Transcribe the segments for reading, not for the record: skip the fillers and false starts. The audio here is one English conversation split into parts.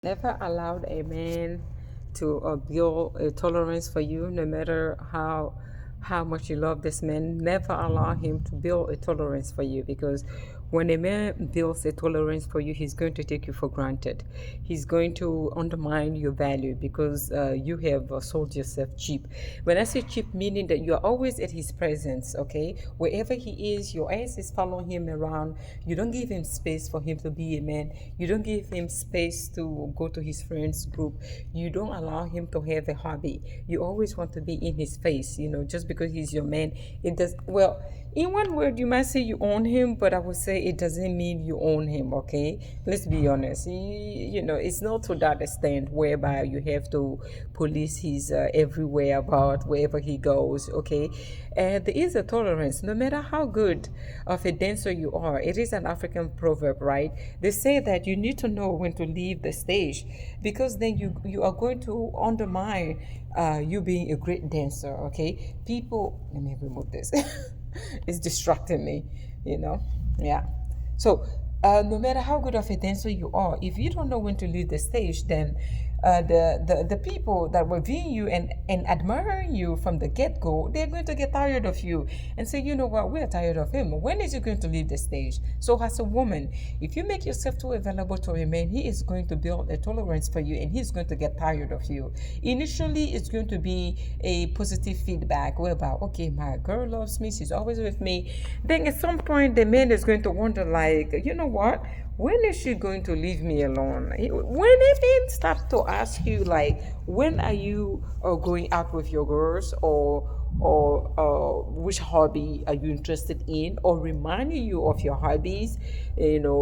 Never allowed a man to build a tolerance for you, no matter how much you love this man. Never allow him to build a tolerance for you, because when a man builds a tolerance for you, he's going to take you for granted. He's going to undermine your value because you have sold yourself cheap. When I say cheap, meaning that you are always at his presence, okay? Wherever he is, your eyes is following him around. You don't give him space for him to be a man. You don't give him space to go to his friends group. You don't allow him to have a hobby. You always want to be in his face, just because he's your man. It does well. In one word, you might say you own him, but I would say it doesn't mean you own him, okay? Let's be honest. It's not to that extent whereby you have to police his everywhere about wherever he goes, okay? And there is a tolerance, no matter how good of a dancer you are. It is an African proverb, right? They say that you need to know when to leave the stage, because then you are going to undermine you being a great dancer, okay? Let me remove this. It's distracting me, Yeah. So, no matter how good of a dancer you are, if you don't know when to leave the stage, then the people that were viewing you and admiring you from the get go, they're going to get tired of you and say, you know what, we're tired of him. When is he going to leave the stage? So, as a woman, if you make yourself too available to a man, he is going to build a tolerance for you and he's going to get tired of you. Initially, it's going to be a positive feedback whereby, okay, my girl loves me, she's always with me. Then at some point, the man is going to wonder, like, you know what? When is she going to leave me alone? When a man starts to ask you, like, when are you going out with your girls, or which hobby are you interested in, or reminding you of your hobbies,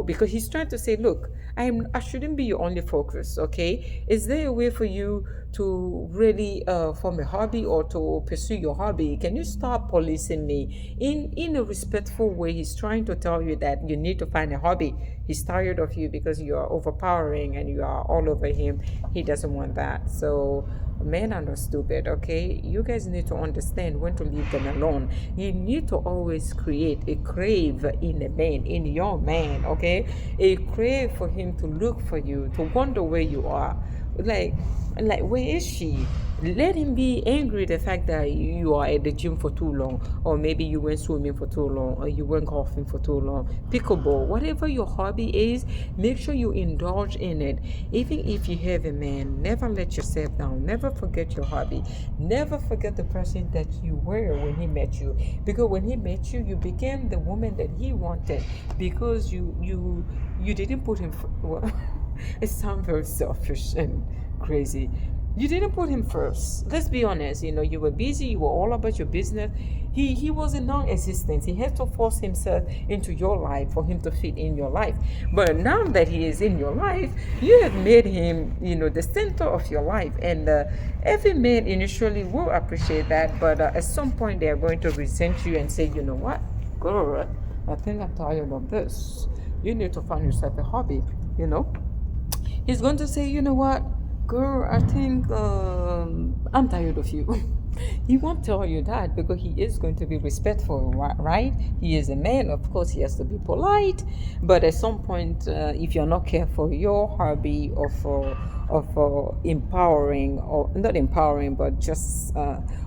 because he's trying to say, look, I shouldn't be your only focus, okay? Is there a way for you to really form a hobby or to pursue your hobby? Can you stop policing me in a respectful way? He's trying to tell you that you need to find a hobby. He's tired of you because you are overpowering and you are all over him. He doesn't want that. So men are not stupid, okay? You guys need to understand when to leave them alone. You need to always create a crave in a man, in your man, okay? A crave for him to look for you, to wonder where you are. Like where is she? Let him be angry the fact that you are at the gym for too long, or maybe you went swimming for too long, or you went golfing for too long, pickleball, whatever your hobby is. Make sure you indulge in it. Even if you have a man, never let yourself down. Never forget your hobby. Never forget the person that you were when he met you, because when he met you, you became the woman that he wanted, because you didn't put him well, it sounds very selfish and crazy. You didn't put him first. Let's be honest. You were busy. You were all about your business. He was a non-existent. He had to force himself into your life for him to fit in your life. But now that he is in your life, you have made him, the center of your life. And every man initially will appreciate that, but at some point they are going to resent you and say, you know what, girl, I think I'm tired of this. You need to find yourself a hobby. He's going to say, you know what, girl, I think I'm tired of you. He won't tell you that because he is going to be respectful, right? He is a man, of course, he has to be polite. But at some point, if you're not careful, your hobby of empowering, or not empowering, but just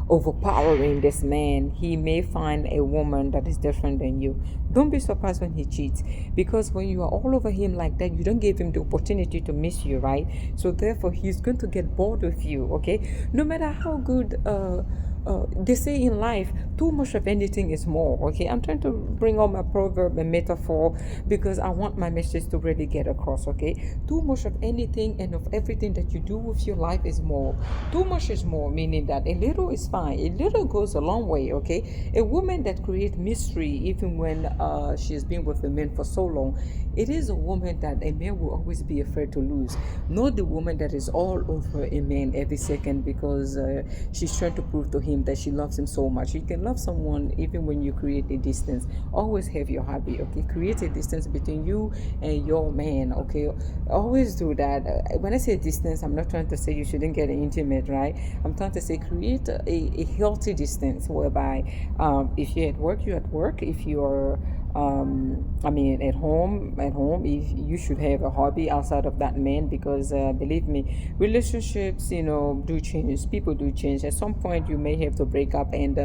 overpowering this man, he may find a woman that is different than you. Don't be surprised when he cheats, because when you are all over him like that, you don't give him the opportunity to miss you, right? So therefore, he's going to get bored with you, okay? No matter how good they say in life, too much of anything is more, okay? I'm trying to bring out my proverb and metaphor because I want my message to really get across, okay? Too much of anything and of everything that you do with your life is more. Too much is more, meaning that a little is fine. A little goes a long way, okay? A woman that creates mystery even when she's been with a man for so long, it is a woman that a man will always be afraid to lose. Not the woman that is all over a man every second because she's trying to prove to him that she loves him so much. You can love someone even when you create a distance. Always have your hobby, okay? Create a distance between you and your man, okay? Always do that. When I say distance, I'm not trying to say you shouldn't get intimate, right? I'm trying to say create a healthy distance whereby if you're at work, you're at work. If you're I mean, at home, if you should have a hobby outside of that man, because believe me, relationships, do change. People do change. At some point, you may have to break up, and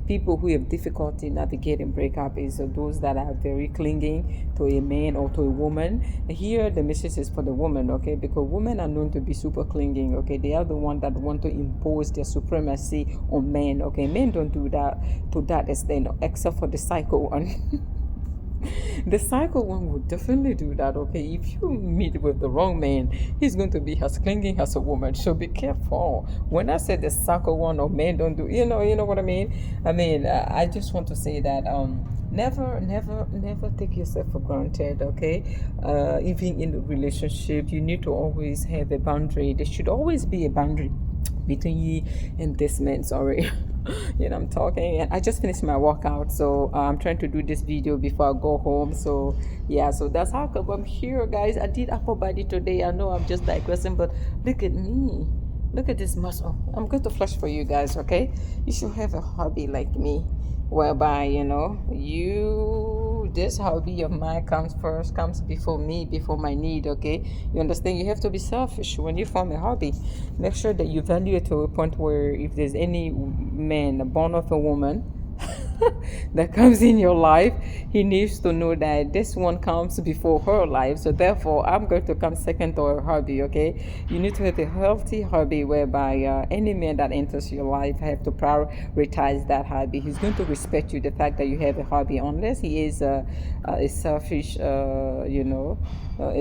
people who have difficulty navigating breakup is those that are very clinging to a man or to a woman. Here, the message is for the woman, okay? Because women are known to be super clinging, okay? They are the one that want to impose their supremacy on men, okay? Men don't do that to that extent, except for the psycho one. The cycle one would definitely do that, okay? If you meet with the wrong man, he's going to be as clinging as a woman. So be careful. When I said the cycle one or men don't do, you know what I mean? I just want to say that never take yourself for granted, okay? Even in a relationship, you need to always have a boundary. There should always be a boundary between you and this man. Sorry. I'm talking, and I just finished my workout, so I'm trying to do this video before I go home. So yeah, so that's how come I'm here, guys. I did upper body today. I know I'm just digressing, but look at me. Look at this muscle. I'm going to flash for you guys, okay? You should have a hobby like me, whereby this hobby of mine comes before me, before my need, okay? You understand? You have to be selfish when you form a hobby. Make sure that you value it to a point where if there's any man born of a woman that comes in your life, he needs to know that this one comes before her life. So therefore, I'm going to come second to her hobby, okay? You need to have a healthy hobby whereby any man that enters your life have to prioritize that hobby. He's going to respect you, the fact that you have a hobby, unless he is a selfish, a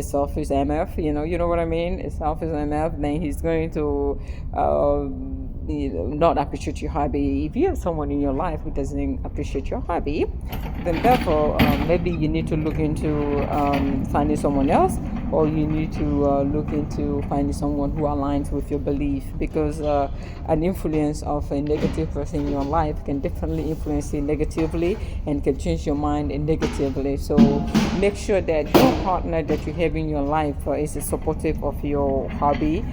selfish MF, you know what I mean? A selfish MF, then he's going to not appreciate your hobby. If you have someone in your life who doesn't appreciate your hobby, then therefore maybe you need to look into finding someone else, or you need to look into finding someone who aligns with your belief, because an influence of a negative person in your life can definitely influence you negatively and can change your mind negatively. So make sure that your partner that you have in your life is supportive of your hobby,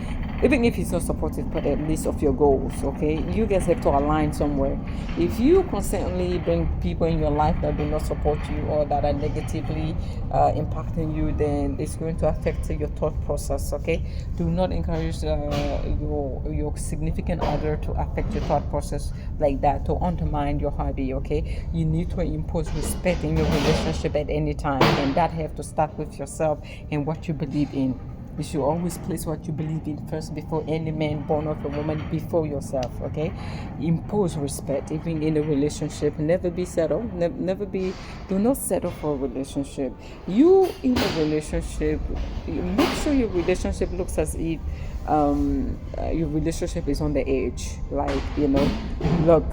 even if it's not supportive, but at least of your goals, okay? You guys have to align somewhere. If you constantly bring people in your life that do not support you or that are negatively impacting you, then it's going to affect your thought process, okay? Do not encourage your significant other to affect your thought process like that, to undermine your hobby, okay? You need to impose respect in your relationship at any time, and that have to start with yourself and what you believe in. You should always place what you believe in first before any man born of a woman, before yourself, okay? Impose respect, even in a relationship. Never be settled. Do not settle for a relationship. You in a relationship, make sure your relationship looks as if your relationship is on the edge. Like, look,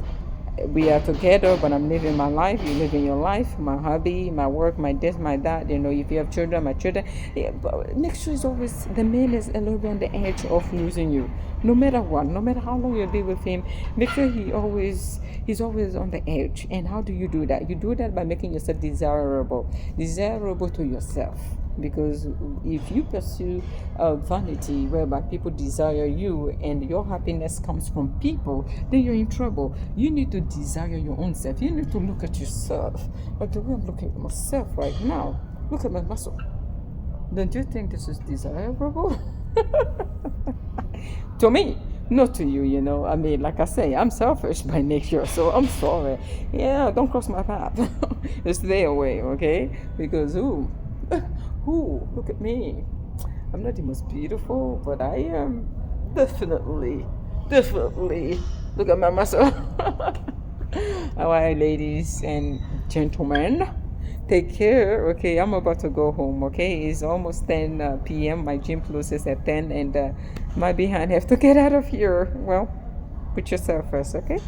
we are together, but I'm living my life, you live in your life, my hobby, my work, my this, my that, if you have children, my children. Yeah, but make sure it's always, the man is a little bit on the edge of losing you. No matter what, no matter how long you'll be with him, make sure he's always on the edge. And how do you do that? You do that by making yourself desirable to yourself. Because if you pursue vanity whereby people desire you and your happiness comes from people, then you're in trouble. You need to desire your own self. You need to look at yourself like the way I'm looking at myself right now. Look at my muscle. Don't you think this is desirable? To me, not to you, like I say, I'm selfish by nature, so I'm sorry. Yeah, don't cross my path. Stay away, okay? Because look at me. I'm not the most beautiful, but I am definitely. Look at my muscle. All right, ladies and gentlemen, take care. Okay, I'm about to go home. Okay, it's almost 10 p.m. My gym closes at 10, and my behind have to get out of here. Well, put yourself first, okay?